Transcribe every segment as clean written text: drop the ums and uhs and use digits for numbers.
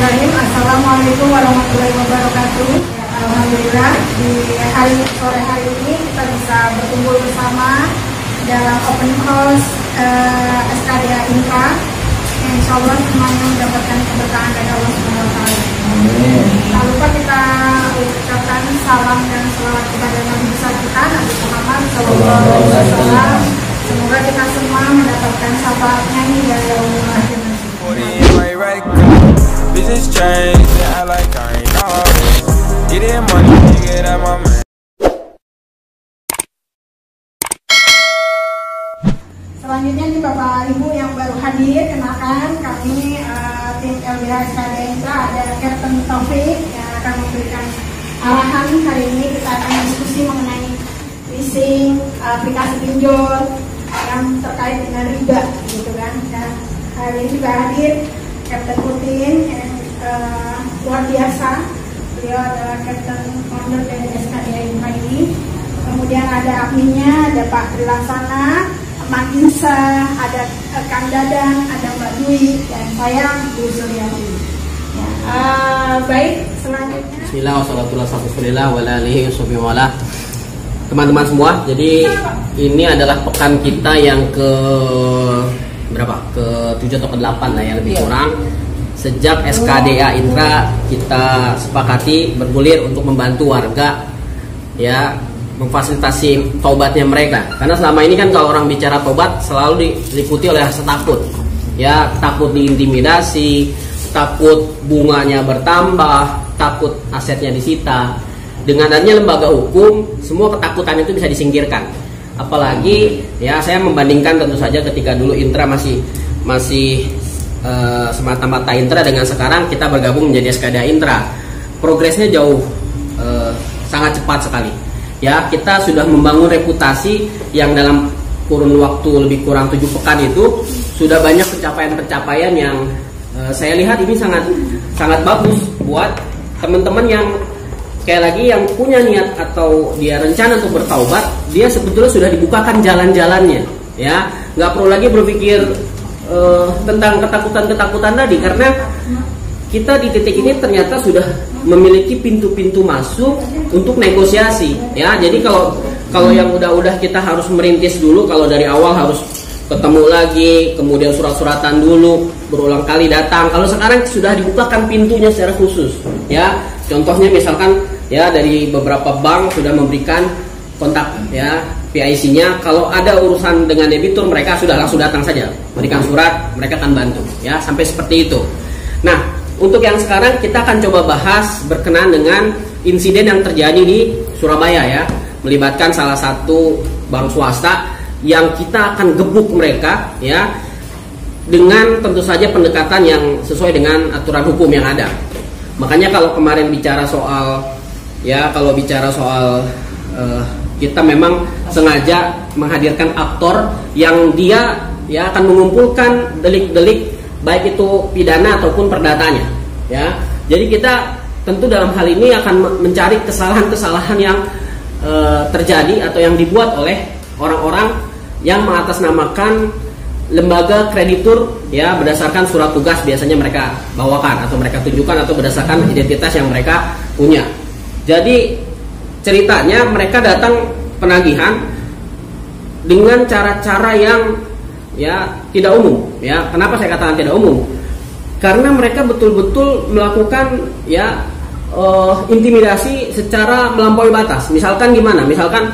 Bismillahirrahmanirrahim. Assalamualaikum warahmatullahi wabarakatuh. Alhamdulillah di sore hari ini kita bisa berkumpul bersama dalam open house SKDA Intra. Insya Allah semuanya mendapatkan keberkahan dari Allah Subhanahu Wa Taala. Tak lupa kita ucapkan salam dan selawat kepada Nabi besar kita Nabi Muhammad SAW. Semoga kita semua mendapatkan syafaatnya hingga yaumul akhir. Business change, I like I ain't always getting money, get out my man. Selanjutnya nih Bapak Ibu yang baru hadir, kenalkan kami tim LBH SKDA Intra, ada Captain Taufik yang akan memberikan arahan. Hari ini kita akan diskusi mengenai leasing aplikasi pinjol yang terkait dengan riba gitu kan. Dan hari ini juga hadir Captain Putin yang luar biasa. Beliau adalah Captain Founder dari SKDA Intra ini. Kemudian ada adminnya, ada Pak Trilaksana, Mak Insa, ada Kang Dadang, ada Mbak Dwi, dan saya Bu Suryati. Ya, baik, selanjutnya. Bismillah, wassalamualaikum. Teman-teman semua, jadi ini adalah pekan kita yang ke berapa? Ke 7 atau ke 8 lah ya, lebih kurang. Sejak SKDA Intra kita sepakati bergulir untuk membantu warga ya, memfasilitasi taubatnya mereka. Karena selama ini kan kalau orang bicara taubat selalu diliputi oleh rasa takut. Ya, takut diintimidasi, takut bunganya bertambah, takut asetnya disita. Dengan adanya lembaga hukum, semua ketakutan itu bisa disingkirkan. Apalagi ya, saya membandingkan tentu saja ketika dulu Intra masih semata-mata Intra dengan sekarang kita bergabung menjadi SKDA Intra. Progresnya jauh sangat cepat sekali. Ya, kita sudah membangun reputasi yang dalam kurun waktu lebih kurang 7 pekan itu sudah banyak pencapaian-pencapaian yang saya lihat ini sangat bagus buat teman-teman yang sekali lagi yang punya niat atau dia rencana untuk bertaubat, dia sebetulnya sudah dibukakan jalan-jalannya. Ya, nggak perlu lagi berpikir tentang ketakutan-ketakutan tadi, karena kita di titik ini ternyata sudah memiliki pintu-pintu masuk untuk negosiasi ya. Jadi kalau yang udah kita harus merintis dulu, kalau dari awal harus ketemu lagi, kemudian surat-suratan dulu, berulang kali datang. Kalau sekarang sudah dibukakan pintunya secara khusus ya. Contohnya misalkan ya, dari beberapa bank sudah memberikan kontak ya PIC-nya. Kalau ada urusan dengan debitur, mereka sudah langsung datang saja, berikan surat, mereka akan bantu ya, sampai seperti itu. Nah, untuk yang sekarang kita akan coba bahas berkenaan dengan insiden yang terjadi di Surabaya ya, melibatkan salah satu bank swasta yang kita akan gebuk mereka ya, dengan tentu saja pendekatan yang sesuai dengan aturan hukum yang ada. Makanya kalau kemarin bicara soal kita memang sengaja menghadirkan aktor yang dia ya akan mengumpulkan delik-delik baik itu pidana ataupun perdatanya ya. Jadi kita tentu dalam hal ini akan mencari kesalahan-kesalahan yang terjadi atau yang dibuat oleh orang-orang yang mengatasnamakan lembaga kreditur ya, berdasarkan surat tugas biasanya mereka bawakan atau mereka tunjukkan, atau berdasarkan identitas yang mereka punya. Jadi ceritanya mereka datang penagihan dengan cara-cara yang ya tidak umum ya. Kenapa saya katakan tidak umum? Karena mereka betul-betul melakukan ya intimidasi secara melampaui batas. Misalkan gimana? Misalkan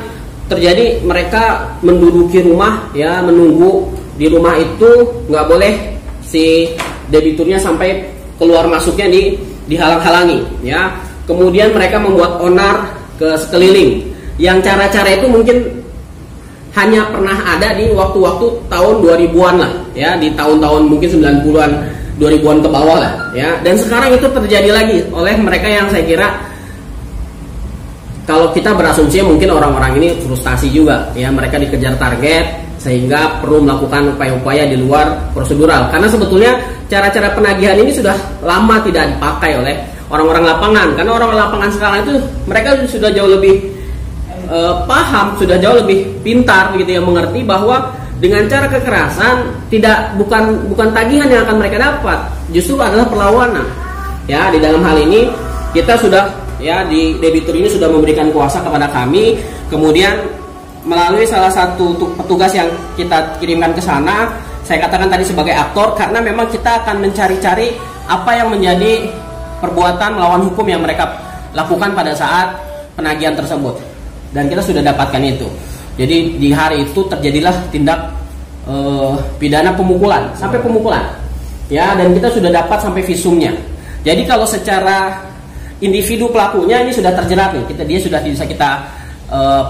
terjadi mereka menduduki rumah ya, menunggu di rumah itu nggak boleh si debiturnya sampai keluar masuknya dihalang-halangi ya. Kemudian mereka membuat onar ke sekeliling, yang cara-cara itu mungkin hanya pernah ada di waktu-waktu tahun 2000-an lah ya, di tahun-tahun mungkin 90-an 2000-an ke bawah lah ya. Dan sekarang itu terjadi lagi oleh mereka yang saya kira, kalau kita berasumsi mungkin orang-orang ini frustasi juga ya, mereka dikejar target sehingga perlu melakukan upaya-upaya di luar prosedural. Karena sebetulnya cara-cara penagihan ini sudah lama tidak dipakai oleh orang-orang lapangan. Karena orang lapangan sekarang itu mereka sudah jauh lebih paham, sudah jauh lebih pintar gitu ya, mengerti bahwa dengan cara kekerasan bukan tagihan yang akan mereka dapat, justru adalah perlawanan. Ya, di dalam hal ini kita sudah ya di debitur ini sudah memberikan kuasa kepada kami, kemudian melalui salah satu petugas yang kita kirimkan ke sana, saya katakan tadi sebagai aktor karena memang kita akan mencari-cari apa yang menjadi perbuatan melawan hukum yang mereka lakukan pada saat penagihan tersebut, dan kita sudah dapatkan itu. Jadi di hari itu terjadilah tindak pidana pemukulan sampai pemukulan, ya, dan kita sudah dapat sampai visumnya. Jadi kalau secara individu pelakunya ini sudah terjerat nih, dia sudah bisa kita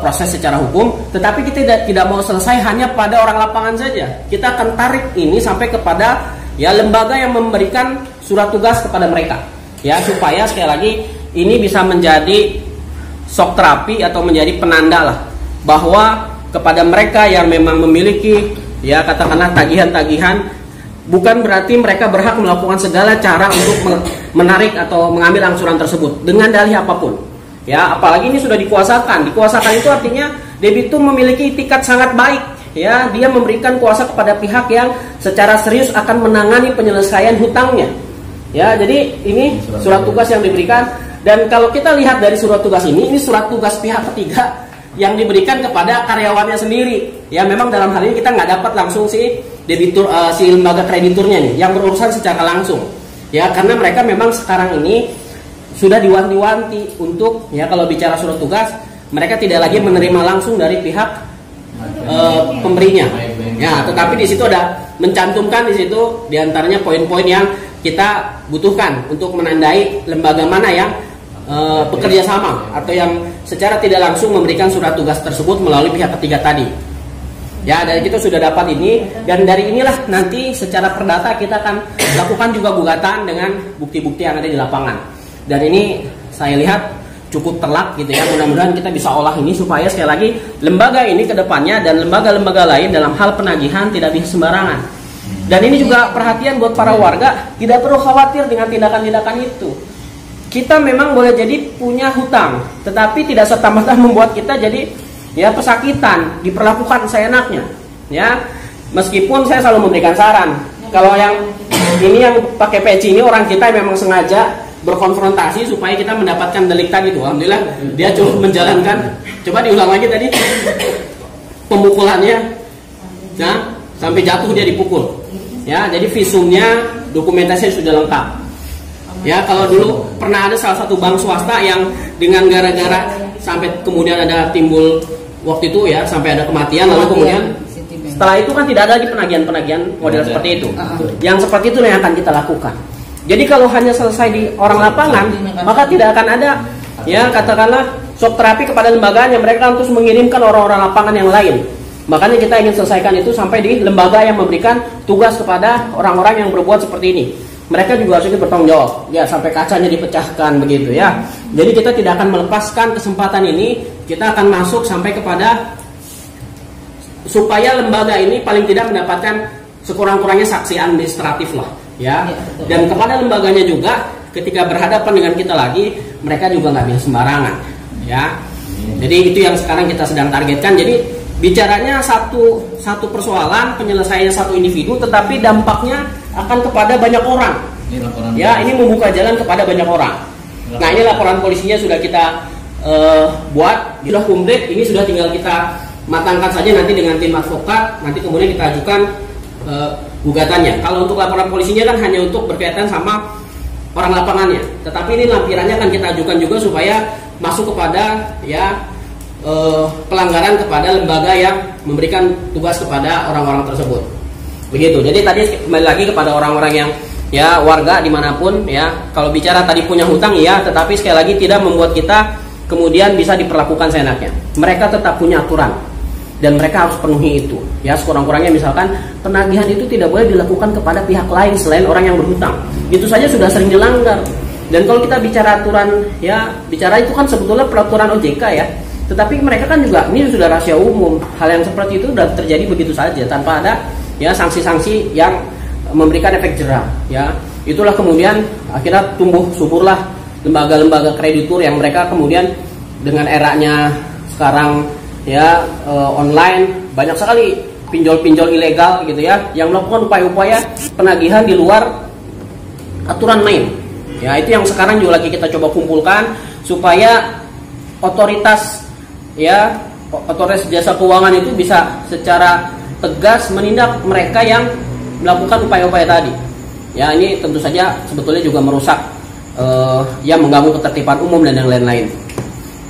proses secara hukum, tetapi kita tidak mau selesai hanya pada orang lapangan saja. Kita akan tarik ini sampai kepada ya lembaga yang memberikan surat tugas kepada mereka, ya, supaya sekali lagi ini bisa menjadi shock terapi atau menjadi penanda lah bahwa kepada mereka yang memang memiliki ya katakanlah tagihan-tagihan, bukan berarti mereka berhak melakukan segala cara untuk menarik atau mengambil angsuran tersebut dengan dalih apapun. Ya, apalagi ini sudah dikuasakan. Dikuasakan itu artinya debitur memiliki itikat sangat baik. Ya, dia memberikan kuasa kepada pihak yang secara serius akan menangani penyelesaian hutangnya. Ya, jadi ini surat tugas yang diberikan, dan kalau kita lihat dari surat tugas ini surat tugas pihak ketiga yang diberikan kepada karyawannya sendiri. Ya, memang dalam hal ini kita nggak dapat langsung si debitur, si lembaga krediturnya nih yang berurusan secara langsung. Ya, karena mereka memang sekarang ini sudah diwanti-wanti untuk ya kalau bicara surat tugas mereka tidak lagi menerima langsung dari pihak pemberinya. Ya, tetapi di situ ada mencantumkan di situ diantaranya poin-poin yang kita butuhkan untuk menandai lembaga mana yang bekerja sama atau yang secara tidak langsung memberikan surat tugas tersebut melalui pihak ketiga tadi. Ya, dari kita sudah dapat ini, dan dari inilah nanti secara perdata kita akan lakukan juga gugatan dengan bukti-bukti yang ada di lapangan. Dan ini saya lihat cukup telak gitu ya. Mudah-mudahan kita bisa olah ini supaya sekali lagi lembaga ini ke depannya dan lembaga-lembaga lain dalam hal penagihan tidak bisa sembarangan. Dan ini juga perhatian buat para warga, tidak perlu khawatir dengan tindakan-tindakan itu. Kita memang boleh jadi punya hutang, tetapi tidak serta-merta membuat kita jadi ya pesakitan, diperlakukan seenaknya. Ya, meskipun saya selalu memberikan saran, kalau yang ini yang pakai peci ini orang kita memang sengaja berkonfrontasi supaya kita mendapatkan delik tadi itu. Alhamdulillah dia cukup menjalankan. Coba diulang lagi tadi pemukulannya, nah sampai jatuh dia dipukul. Ya, jadi visumnya, dokumentasinya sudah lengkap. Ya, kalau dulu pernah ada salah satu bank swasta yang dengan gara-gara sampai kemudian ada timbul waktu itu ya sampai ada kematian, lalu kemudian setelah itu kan tidak ada lagi penagihan-penagihan model seperti itu. Yang seperti itu yang akan kita lakukan. Jadi kalau hanya selesai di orang lapangan, maka tidak akan ada ya katakanlah shock terapi kepada lembaganya. Mereka terus mengirimkan orang-orang lapangan yang lain. Makanya kita ingin selesaikan itu sampai di lembaga yang memberikan tugas kepada orang-orang yang berbuat seperti ini. Mereka juga harus bertanggung jawab, ya sampai kacanya dipecahkan begitu ya. Jadi kita tidak akan melepaskan kesempatan ini. Kita akan masuk sampai kepada supaya lembaga ini paling tidak mendapatkan sekurang-kurangnya saksi administratif lah, ya. Dan kepada lembaganya juga ketika berhadapan dengan kita lagi, mereka juga nggak bisa sembarangan, ya. Jadi itu yang sekarang kita sedang targetkan. Jadi bicaranya satu persoalan, penyelesaiannya satu individu, tetapi dampaknya akan kepada banyak orang. Ya, ini membuka jalan kepada banyak orang. Nah, ini laporan polisinya sudah kita buat, sudah komplit. Ini sudah tinggal kita matangkan saja nanti dengan tim advokat. Nanti kemudian kita ajukan gugatannya. Kalau untuk laporan polisinya kan hanya untuk berkaitan sama orang lapangannya. Tetapi ini lampirannya akan kita ajukan juga supaya masuk kepada ya pelanggaran kepada lembaga yang memberikan tugas kepada orang-orang tersebut. Begitu. Jadi tadi kembali lagi kepada orang-orang yang ya warga dimanapun ya, kalau bicara tadi punya hutang ya, tetapi sekali lagi tidak membuat kita kemudian bisa diperlakukan seenaknya. Mereka tetap punya aturan dan mereka harus penuhi itu. Ya, sekurang-kurangnya misalkan penagihan itu tidak boleh dilakukan kepada pihak lain selain orang yang berhutang. Itu saja sudah sering dilanggar. Dan kalau kita bicara aturan ya, bicara itu kan sebetulnya peraturan OJK ya. Tetapi mereka kan juga ini sudah rahasia umum. Hal yang seperti itu sudah terjadi begitu saja tanpa ada ya sanksi-sanksi yang memberikan efek jera. Ya, itulah kemudian akhirnya tumbuh suburlah lembaga-lembaga kreditur yang mereka kemudian dengan eranya sekarang ya online banyak sekali pinjol-pinjol ilegal gitu ya yang melakukan upaya-upaya penagihan di luar aturan main. Ya, itu yang sekarang juga lagi kita coba kumpulkan supaya otoritas jasa keuangan itu bisa secara tegas menindak mereka yang melakukan upaya-upaya tadi. Ya, ini tentu saja sebetulnya juga merusak mengganggu ketertiban umum dan yang lain-lain.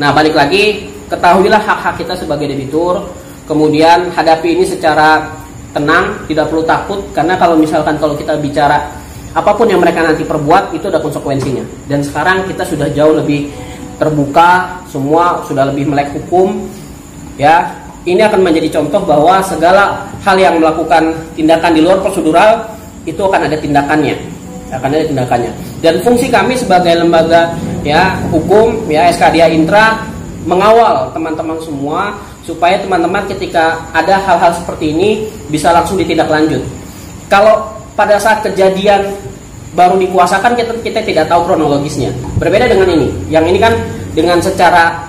Nah, balik lagi, ketahuilah hak-hak kita sebagai debitur, kemudian hadapi ini secara tenang, tidak perlu takut, karena kalau kita bicara apapun yang mereka nanti perbuat itu ada konsekuensinya. Dan sekarang kita sudah jauh lebih terbuka, semua sudah lebih melek hukum. Ya, ini akan menjadi contoh bahwa segala hal yang melakukan tindakan di luar prosedural itu akan ada tindakannya, Dan fungsi kami sebagai lembaga hukum, SKDA Intra, mengawal teman-teman semua supaya teman-teman ketika ada hal-hal seperti ini bisa langsung ditindaklanjut. Kalau pada saat kejadian baru dikuasakan kita tidak tahu kronologisnya. Berbeda dengan ini. Yang ini kan dengan secara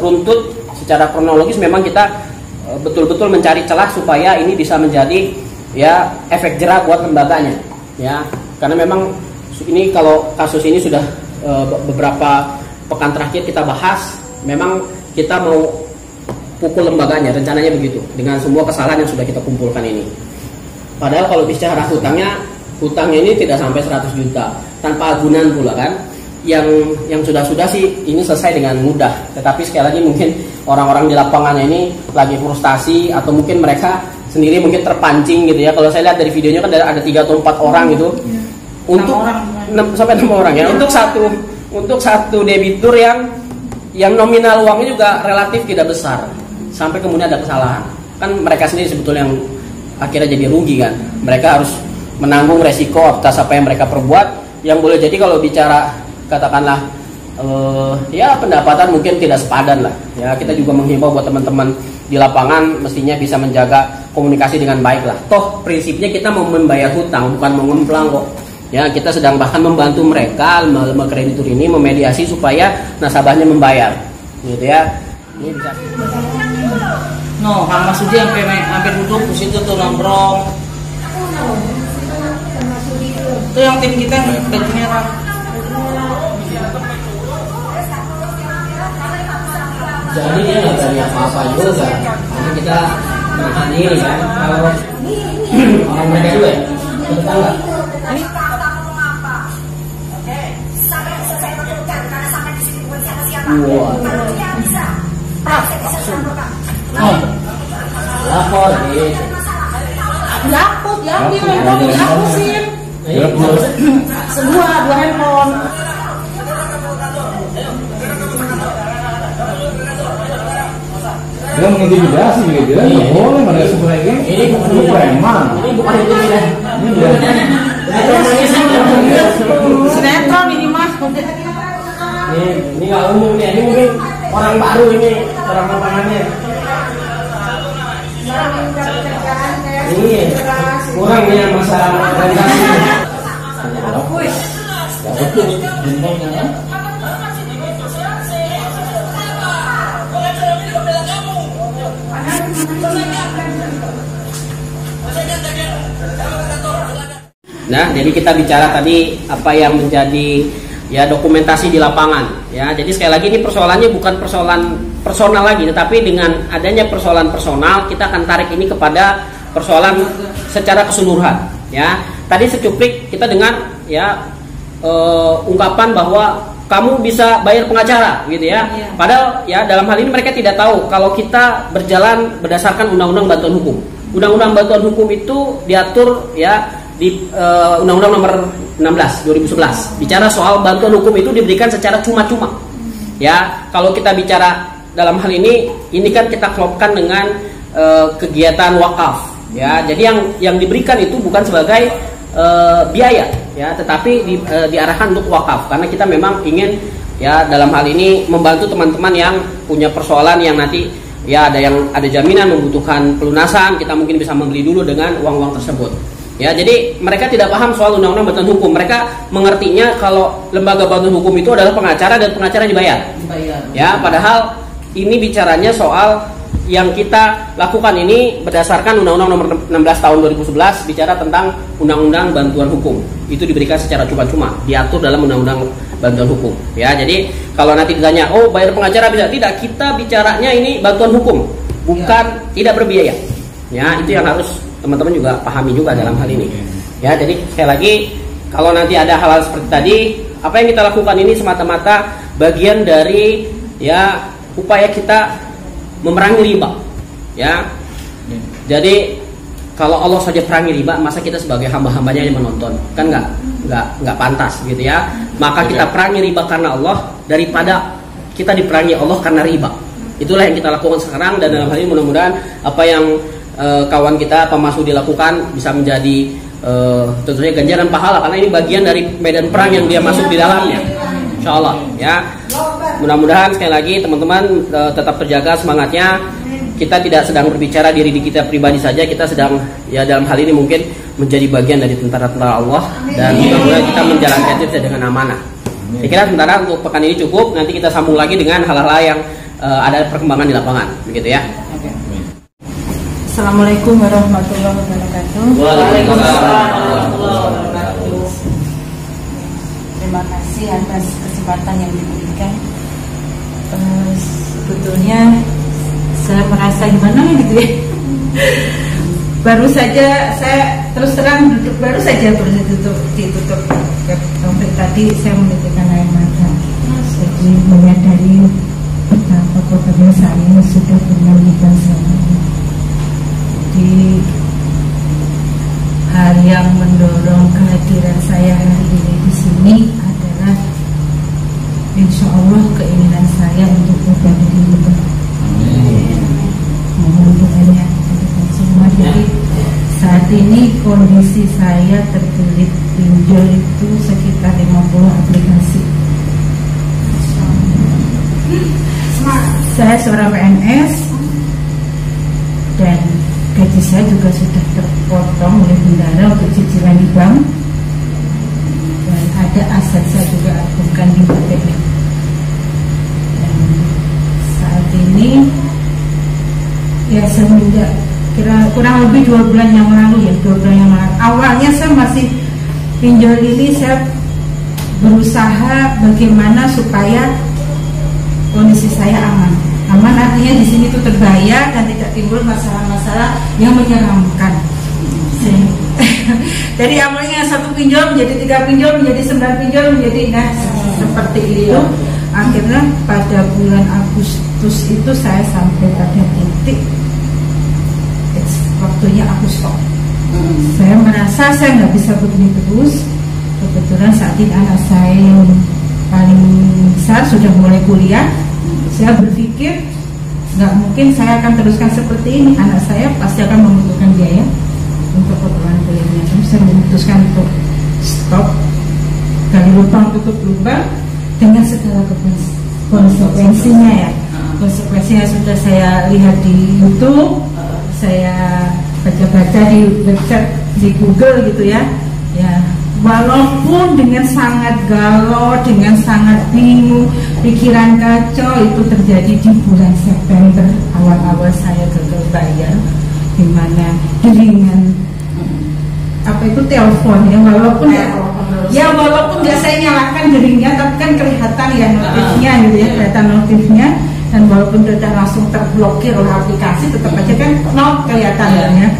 runtut, secara kronologis memang kita betul-betul mencari celah supaya ini bisa menjadi efek jerah buat lembaganya. Ya, karena memang ini kalau kasus ini sudah beberapa pekan terakhir kita bahas, memang kita mau pukul lembaganya, rencananya begitu, dengan semua kesalahan yang sudah kita kumpulkan ini. Padahal kalau bicara hutangnya ini tidak sampai 100 juta, tanpa agunan pula kan. Yang sudah-sudah sih ini selesai dengan mudah. Tetapi sekali lagi mungkin orang-orang di lapangannya ini lagi frustasi, atau mungkin mereka sendiri mungkin terpancing gitu ya. Kalau saya lihat dari videonya kan ada 3 atau 4 orang gitu. Untuk 6 sampai 6 orang ya. Untuk satu debitur yang nominal uangnya juga relatif tidak besar, sampai kemudian ada kesalahan, kan mereka sendiri sebetulnya yang akhirnya jadi rugi kan. Mereka harus menanggung resiko atas apa yang mereka perbuat. Yang boleh jadi kalau bicara katakanlah pendapatan mungkin tidak sepadan lah ya. Kita juga menghimbau buat teman-teman di lapangan mestinya bisa menjaga komunikasi dengan baik lah. Toh prinsipnya kita mau membayar hutang, bukan mau ngemplang kok. Ya, kita sedang bahkan membantu mereka, lembaga kreditur ini memediasi supaya nasabahnya membayar, gitu ya. Ini bisa. No, Kang Masudi hampir duduk di situ tuh nongkrong. Itu yang tim kita yang baju merah. Jadi dia nggak berani apa-apa juga, karena kita menahan diri kan. Kalau orang mereka juga ya, betul nggak? Lapor gitu. Lapor ya, di handphone dihapusin. Dua handphone. Dia mengintimidasi gitu ya, nggak boleh mereka sebenarnya. Ini preman. Ini bukan intimidasi. Sinetron ini mas. Ini nggak umum nih, ini mungkin orang baru ini, orang lapangannya. Ini kurang ya masalah organisasi. Nah, jadi kita bicara tadi apa yang menjadi dokumentasi di lapangan ya. Jadi sekali lagi ini persoalannya bukan persoalan personal lagi, tetapi dengan adanya persoalan personal kita akan tarik ini kepada persoalan secara keseluruhan ya. Tadi secuplik kita dengar ungkapan bahwa kamu bisa bayar pengacara gitu ya. Padahal dalam hal ini mereka tidak tahu kalau kita berjalan berdasarkan Undang-Undang Bantuan Hukum. Undang-Undang Bantuan Hukum itu diatur di Undang-Undang Nomor 16 2011 bicara soal bantuan hukum itu diberikan secara cuma-cuma. Ya, kalau kita bicara dalam hal ini kan kita klopkan dengan kegiatan wakaf. Ya, jadi yang diberikan itu bukan sebagai biaya, ya, tetapi diarahkan untuk wakaf karena kita memang ingin dalam hal ini membantu teman-teman yang punya persoalan yang nanti ada jaminan membutuhkan pelunasan, kita mungkin bisa membeli dulu dengan uang-uang tersebut. Ya, jadi mereka tidak paham soal Undang-Undang Bantuan Hukum. Mereka mengertinya kalau lembaga bantuan hukum itu adalah pengacara dan pengacara dibayar. Ya, padahal ini bicaranya soal yang kita lakukan ini berdasarkan Undang-Undang Nomor 16 Tahun 2011 bicara tentang Undang-Undang Bantuan Hukum. Itu diberikan secara cuma-cuma, diatur dalam Undang-Undang Bantuan Hukum. Ya, jadi kalau nanti ditanya, oh bayar pengacara bisa? Tidak, kita bicaranya ini bantuan hukum, bukan tidak berbiaya. Ya, itu yang harus teman-teman juga pahami juga dalam hal ini. Ya, jadi sekali lagi kalau nanti ada hal-hal seperti tadi, apa yang kita lakukan ini semata-mata bagian dari ya upaya kita memerangi riba, ya. Jadi kalau Allah saja perangi riba, masa kita sebagai hamba-hambanya yang menonton, kan nggak pantas gitu ya. Maka kita perangi riba karena Allah daripada kita diperangi Allah karena riba. Itulah yang kita lakukan sekarang, dan dalam hal ini mudah-mudahan apa yang kawan kita Pak Masudi lakukan bisa menjadi tentunya ganjaran pahala, karena ini bagian dari medan perang yang dia masuk di dalamnya. Insya Allah ya. Mudah-mudahan sekali lagi teman-teman tetap terjaga semangatnya. Kita tidak sedang berbicara diri kita pribadi saja, kita sedang ya dalam hal ini mungkin menjadi bagian dari tentara-tentara Allah, dan mudah-mudahan kita menjalankan itu dengan amanah. Saya kira sementara untuk pekan ini cukup, nanti kita sambung lagi dengan hal-hal yang ada perkembangan di lapangan, begitu ya. Assalamualaikum warahmatullahi wabarakatuh. Waalaikumsalam warahmatullahi wabarakatuh. Terima kasih atas kesempatan yang diberikan. Sebetulnya saya merasa gimana gitu ya. Baru saja saya terus terang baru saja ditutup topik tadi, saya menitikkan air mata. Jadi menyadari betapa kotornya saya sudah bermilikan saya. Jadi hal yang mendorong kehadiran saya hari ini di sini adalah insya Allah keinginan saya untuk berbagi di rumah. Mohon doanya dari semua. Jadi saat ini kondisi saya terbelit pinjol itu sekitar 50 aplikasi. Saya seorang PNS dan gaji saya juga sudah terpotong oleh bendara untuk cicilan di bank, dan ada aset saya juga bukan di BPN. Dan saat ini ya semenjak kurang lebih 2 bulan yang lalu ya, 2 bulan yang lalu. Awalnya saya masih pinjol ini, saya berusaha bagaimana supaya kondisi saya aman. Aman artinya di sini itu terbayar dan tidak timbul masalah-masalah yang menyeramkan. Dari awalnya 1 pinjol menjadi 3 pinjol menjadi 9 pinjol menjadi seperti itu. Akhirnya pada bulan Agustus itu saya sampai pada titik waktunya aku stop. Saya merasa saya nggak bisa begini terus. Kebetulan saat ini anak saya yang paling besar sudah mulai kuliah. Saya berpikir nggak mungkin saya akan teruskan seperti ini. Anak saya pasti akan membutuhkan biaya untuk keperluan kuliahnya. Jadi saya memutuskan untuk stop, gali lubang tutup lubang dengan segala konsekuensinya ya. Konsekuensinya sudah saya lihat di YouTube, saya baca-baca di website di Google gitu ya. Ya, walaupun dengan sangat galau, dengan sangat bingung, pikiran kacau, itu terjadi di bulan September. Awal-awal saya gagal bayar, dimana deringan apa itu telepon ya, walaupun walaupun nggak saya nyalakan deringnya, tapi kan kelihatan ya notifnya gitu ya, kelihatan notifnya, dan walaupun sudah langsung terblokir oleh aplikasi, tetap aja kan kelihatannya.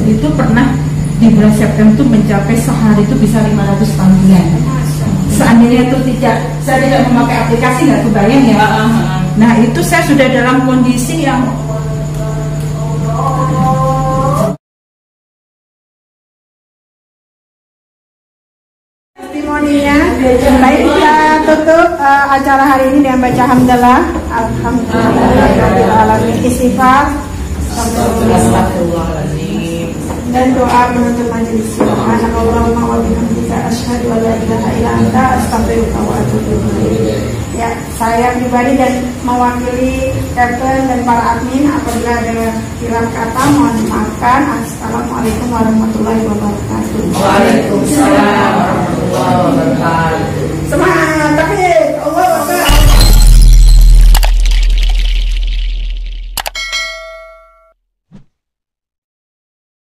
Itu pernah di bulan September itu mencapai sehari itu bisa 500 panggilan. Seandainya itu saya tidak memakai aplikasi, nggak kebayang ya. Nah itu saya sudah dalam kondisi yang testimoninya. Baik, kita tutup acara hari ini dengan baca hamdalah. Alhamdulillahirobbilalamin, istighfar dan doa menutup majelis. Subhanallahumma wa bihamdika asyhadu an la ilaha illa anta astaghfiruka wa atubu ilaik. Ya, saya pribadi dan mewakili Captain dan para admin, apabila ada hilang kata mohon dimaafkan. Assalamualaikum warahmatullahi wabarakatuh. Waalaikumsalam warahmatullahi wabarakatuh. Semangat, tapi